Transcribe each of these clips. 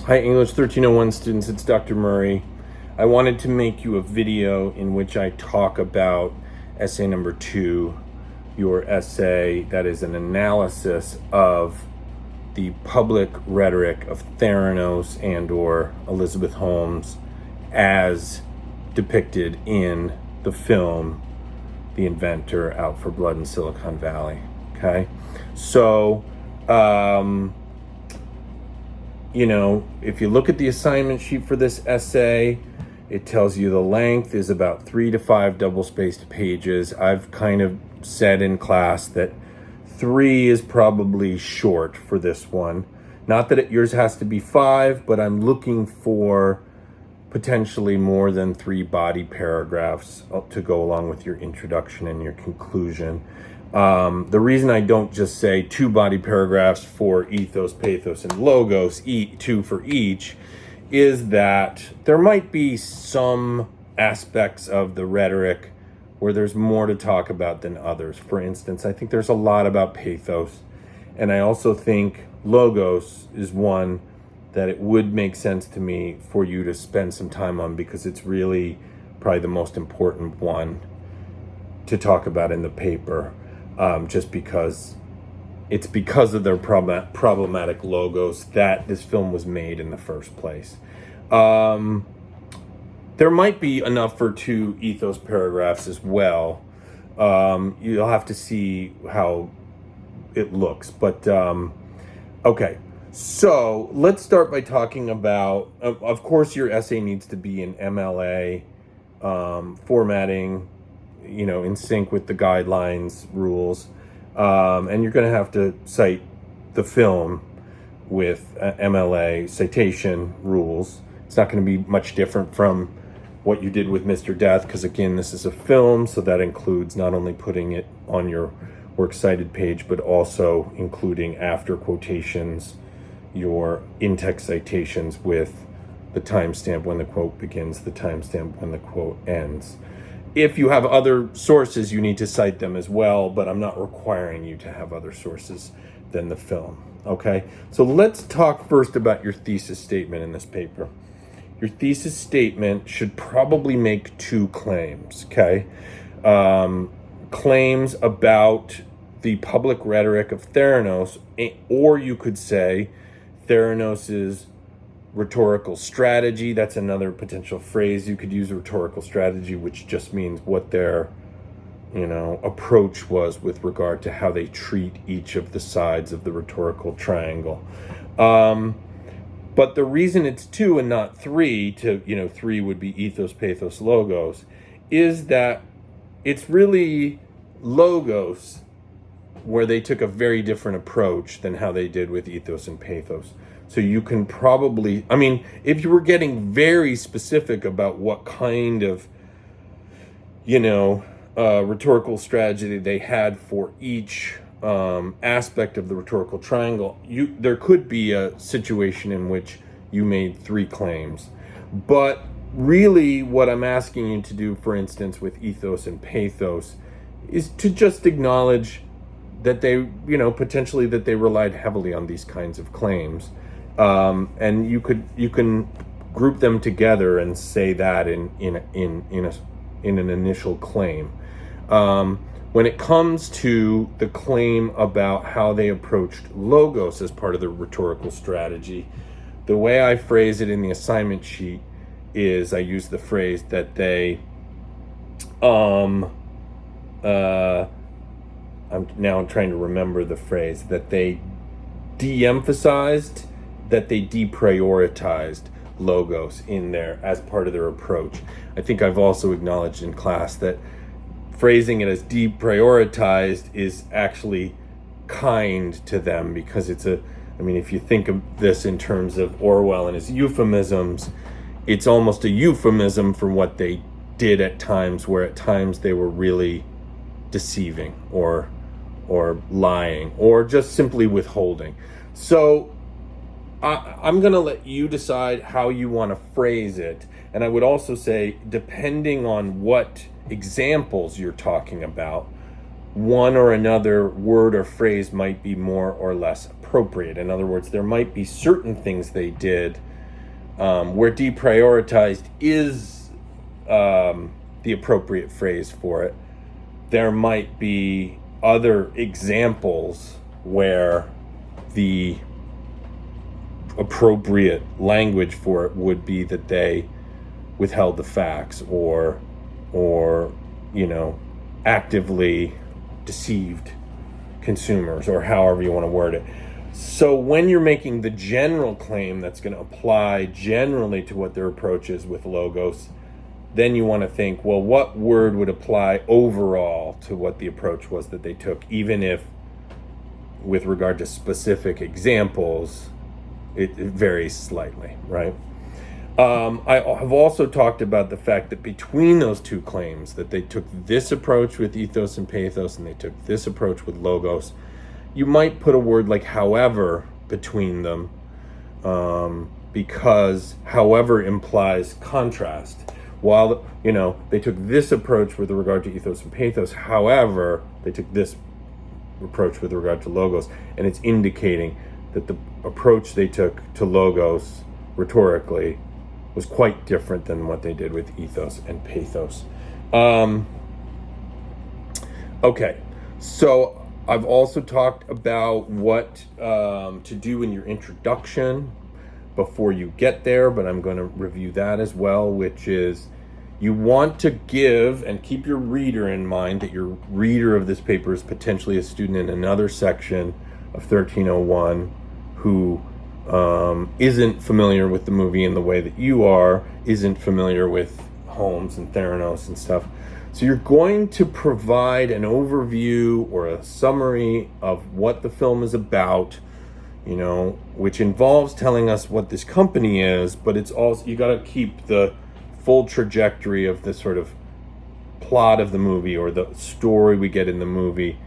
Hi, English 1301 students, it's Dr. Murray. I wanted to make you a video in which I talk about essay number 2, your essay that is an analysis of the public rhetoric of Theranos and or Elizabeth Holmes as depicted in the film The Inventor, Out for Blood in Silicon Valley. Okay, so if you look at the assignment sheet for this essay, it tells you the length is about 3 to 5 double-spaced pages. I've kind of said in class that 3 is probably short for this one. Not that yours has to be 5, but I'm looking for potentially more than 3 body paragraphs to go along with your introduction and your conclusion. The reason I don't just say 2 body paragraphs for ethos, pathos, and logos, 2 for each, is that there might be some aspects of the rhetoric where there's more to talk about than others. For instance, I think there's a lot about pathos, and I also think logos is one that it would make sense to me for you to spend some time on, because it's really probably the most important one to talk about in the paper. Just because it's because of their problematic logos that this film was made in the first place. There might be enough for 2 ethos paragraphs as well. You'll have to see how it looks. But okay, so let's start by talking about, of course, your essay needs to be in MLA formatting, in sync with the guidelines rules. And you're going to have to cite the film with MLA citation rules. It's not going to be much different from what you did with Mr. Death, because again, this is a film, so that includes not only putting it on your works cited page, but also including after quotations, your in-text citations with the timestamp when the quote begins, the timestamp when the quote ends. If you have other sources, you need to cite them as well, but I'm not requiring you to have other sources than the film, okay? So let's talk first about your thesis statement in this paper. Your thesis statement should probably make 2 claims, okay? Claims about the public rhetoric of Theranos, or you could say Theranos's rhetorical strategy. That's another potential phrase you could use, rhetorical strategy, which just means what their approach was with regard to how they treat each of the sides of the rhetorical triangle. But the reason it's 2 and not 3, 3 would be ethos, pathos, logos, is that it's really logos where they took a very different approach than how they did with ethos and pathos. So you can probably, if you were getting very specific about what kind of, rhetorical strategy they had for each aspect of the rhetorical triangle, there could be a situation in which you made 3 claims. But really what I'm asking you to do, for instance, with ethos and pathos, is to just acknowledge that they, potentially that they relied heavily on these kinds of claims. And you can group them together and say that in an initial claim. When it comes to the claim about how they approached logos as part of the rhetorical strategy, the way I phrase it in the assignment sheet is I use the phrase that they I'm trying to remember the phrase, that they de-emphasized, that they deprioritized logos in there as part of their approach. I think I've also acknowledged in class that phrasing it as deprioritized is actually kind to them, because it's if you think of this in terms of Orwell and his euphemisms, it's almost a euphemism for what they did at times, where at times they were really deceiving or lying or just simply withholding. So I'm going to let you decide how you want to phrase it. And I would also say, depending on what examples you're talking about, one or another word or phrase might be more or less appropriate. In other words, there might be certain things they did where deprioritized is the appropriate phrase for it. There might be other examples where the appropriate language for it would be that they withheld the facts or actively deceived consumers, or however you want to word it. So when you're making the general claim that's going to apply generally to what their approach is with logos, then you want to think, well, what word would apply overall to what the approach was that they took, even if with regard to specific examples, it varies slightly, right? I have also talked about the fact that between those two claims, that they took this approach with ethos and pathos and they took this approach with logos, you might put a word like however between them, because however implies contrast. While, they took this approach with regard to ethos and pathos, however, they took this approach with regard to logos, and it's indicating that the approach they took to logos rhetorically was quite different than what they did with ethos and pathos. Okay, so I've also talked about what to do in your introduction before you get there, but I'm going to review that as well, which is you want to give and keep your reader in mind, that your reader of this paper is potentially a student in another section of 1301 who isn't familiar with the movie in the way that you are, isn't familiar with Holmes and Theranos and stuff. So you're going to provide an overview or a summary of what the film is about, which involves telling us what this company is, but it's also, you got to keep the full trajectory of the sort of plot of the movie or the story we get in the movie.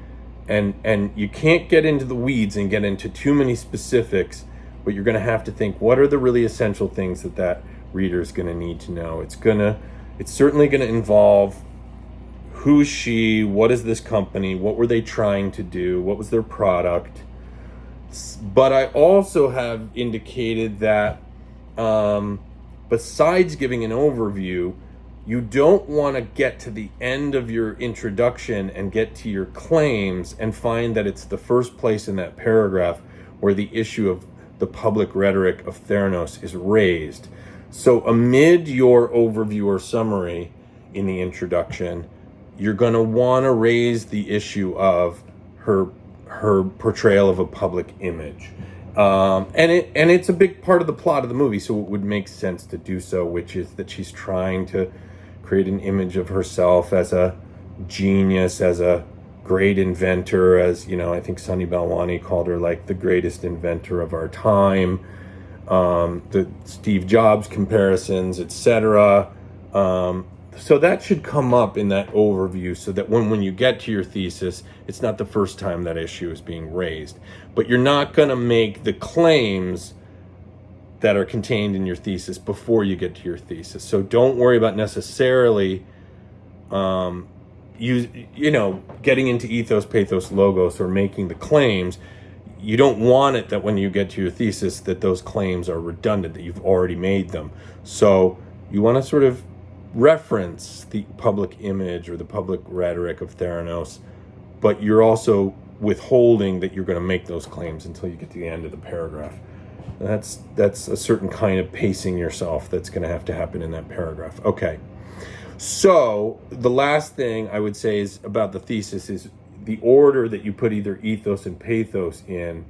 And you can't get into the weeds and get into too many specifics, but you're going to have to think, what are the really essential things that reader is going to need to know? It's certainly going to involve who's she, what is this company, what were they trying to do, what was their product. But I also have indicated that besides giving an overview, you don't want to get to the end of your introduction and get to your claims and find that it's the first place in that paragraph where the issue of the public rhetoric of Theranos is raised. So amid your overview or summary in the introduction, you're going to want to raise the issue of her portrayal of a public image. And it's a big part of the plot of the movie, so it would make sense to do so, which is that she's trying to create an image of herself as a genius, as a great inventor, as, I think Sunny Balwani called her like the greatest inventor of our time, the Steve Jobs comparisons, etc. So that should come up in that overview, so that when you get to your thesis, it's not the first time that issue is being raised. But you're not going to make the claims that are contained in your thesis before you get to your thesis. So don't worry about necessarily getting into ethos, pathos, logos, or making the claims. You don't want it that when you get to your thesis that those claims are redundant, that you've already made them. So you want to sort of reference the public image or the public rhetoric of Theranos, but you're also withholding that you're going to make those claims until you get to the end of the paragraph. That's a certain kind of pacing yourself that's going to have to happen in that paragraph. Okay. So the last thing I would say is about the thesis is the order that you put either ethos and pathos in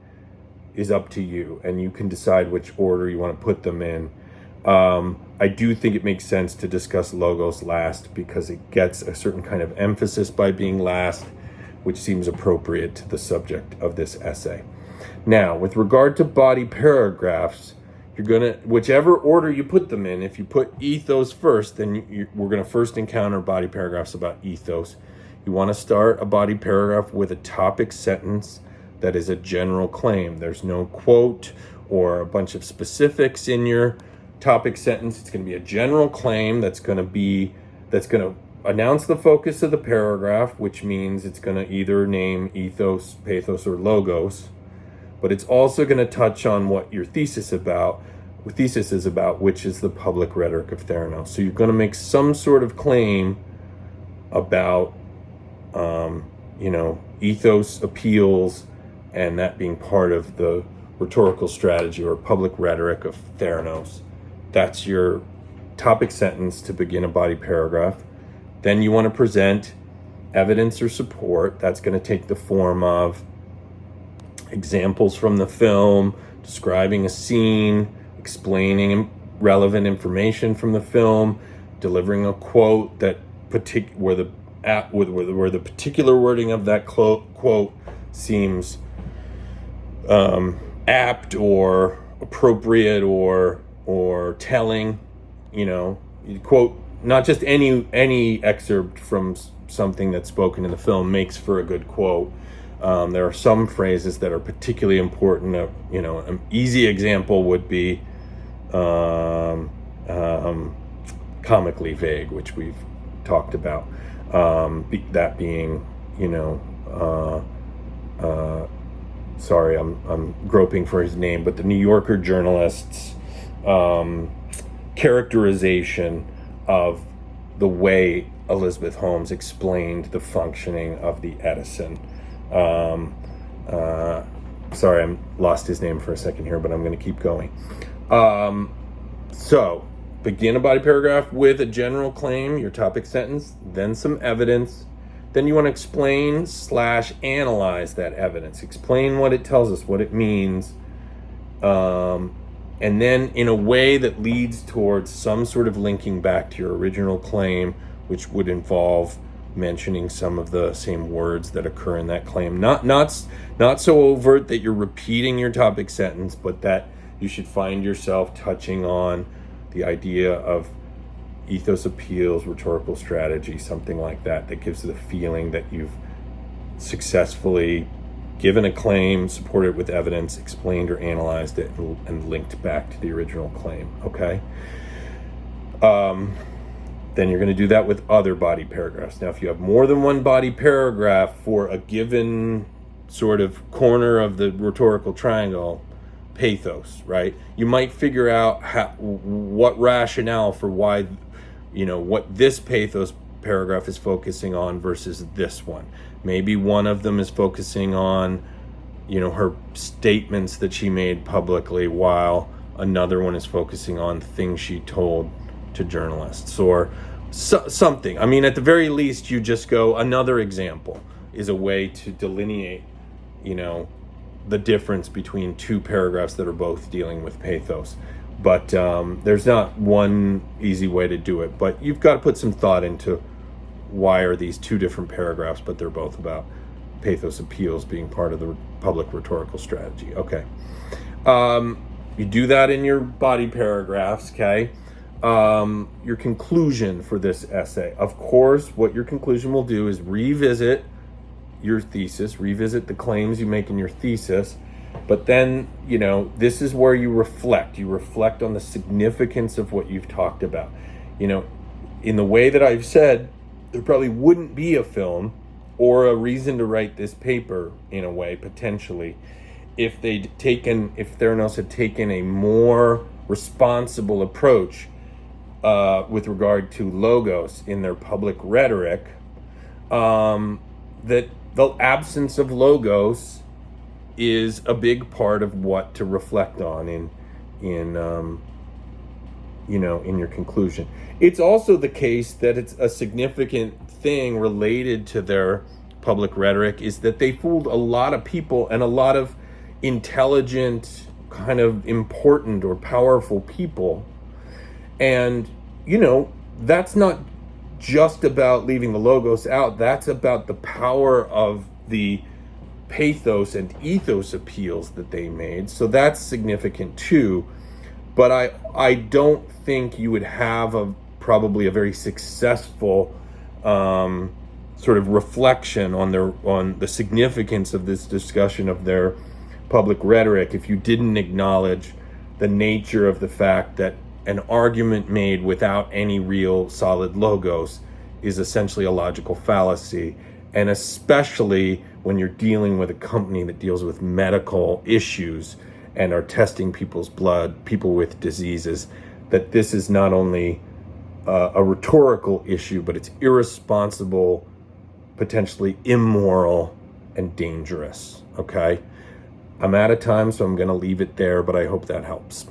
is up to you, and you can decide which order you want to put them in. I do think it makes sense to discuss logos last because it gets a certain kind of emphasis by being last, which seems appropriate to the subject of this essay. Now, with regard to body paragraphs, you're going to, whichever order you put them in, if you put ethos first, then we're going to first encounter body paragraphs about ethos. You want to start a body paragraph with a topic sentence that is a general claim. There's no quote or a bunch of specifics in your topic sentence. It's going to be a general claim that's going to announce the focus of the paragraph, which means it's going to either name ethos, pathos, or logos. But it's also going to touch on what your thesis thesis is about, which is the public rhetoric of Theranos. So you're going to make some sort of claim about, ethos appeals, and that being part of the rhetorical strategy or public rhetoric of Theranos. That's your topic sentence to begin a body paragraph. Then you want to present evidence or support. That's going to take the form of examples from the film, describing a scene, explaining relevant information from the film, delivering a quote that where the particular wording of that quote seems apt or appropriate or telling. You quote not just any excerpt from something that's spoken in the film makes for a good quote. There are some phrases that are particularly important. An easy example would be comically vague, which we've talked about. That being, sorry, I'm groping for his name, but the New Yorker journalist's characterization of the way Elizabeth Holmes explained the functioning of the Edison. Sorry, I lost his name for a second here, but I'm going to keep going. So, begin a body paragraph with a general claim, your topic sentence, then some evidence. Then you want to explain/analyze that evidence. Explain what it tells us, what it means. And then in a way that leads towards some sort of linking back to your original claim, which would involve mentioning some of the same words that occur in that claim. Not so overt that you're repeating your topic sentence, but that you should find yourself touching on the idea of ethos appeals, rhetorical strategy, something like that gives the feeling that you've successfully given a claim, supported it with evidence, explained or analyzed it, and linked back to the original claim, okay? Then you're going to do that with other body paragraphs. Now, if you have more than one body paragraph for a given sort of corner of the rhetorical triangle, pathos, right? You might figure out what rationale for why, what this pathos paragraph is focusing on versus this one. Maybe one of them is focusing on, her statements that she made publicly, while another one is focusing on things she told to journalists or something. I mean, at the very least, you just go, another example is a way to delineate, the difference between two paragraphs that are both dealing with pathos. But there's not one easy way to do it, but you've got to put some thought into why are these two different paragraphs, but they're both about pathos appeals being part of the public rhetorical strategy. Okay. You do that in your body paragraphs, okay? Your conclusion for this essay. Of course, what your conclusion will do is revisit your thesis, revisit the claims you make in your thesis, but then, this is where you reflect. You reflect on the significance of what you've talked about. In the way that I've said, there probably wouldn't be a film or a reason to write this paper, in a way, potentially, if Theranos had taken a more responsible approach with regard to logos in their public rhetoric, that the absence of logos is a big part of what to reflect on in your conclusion. It's also the case that it's a significant thing related to their public rhetoric is that they fooled a lot of people and a lot of intelligent, kind of important or powerful people. And, that's not just about leaving the logos out. That's about the power of the pathos and ethos appeals that they made. So that's significant too. But I don't think you would have probably a very successful sort of reflection on the significance of this discussion of their public rhetoric if you didn't acknowledge the nature of the fact that an argument made without any real solid logos is essentially a logical fallacy, and especially when you're dealing with a company that deals with medical issues and are testing people's blood, people with diseases, that this is not only a rhetorical issue, but it's irresponsible, potentially immoral, and dangerous. Okay? I'm out of time, so I'm going to leave it there, but I hope that helps.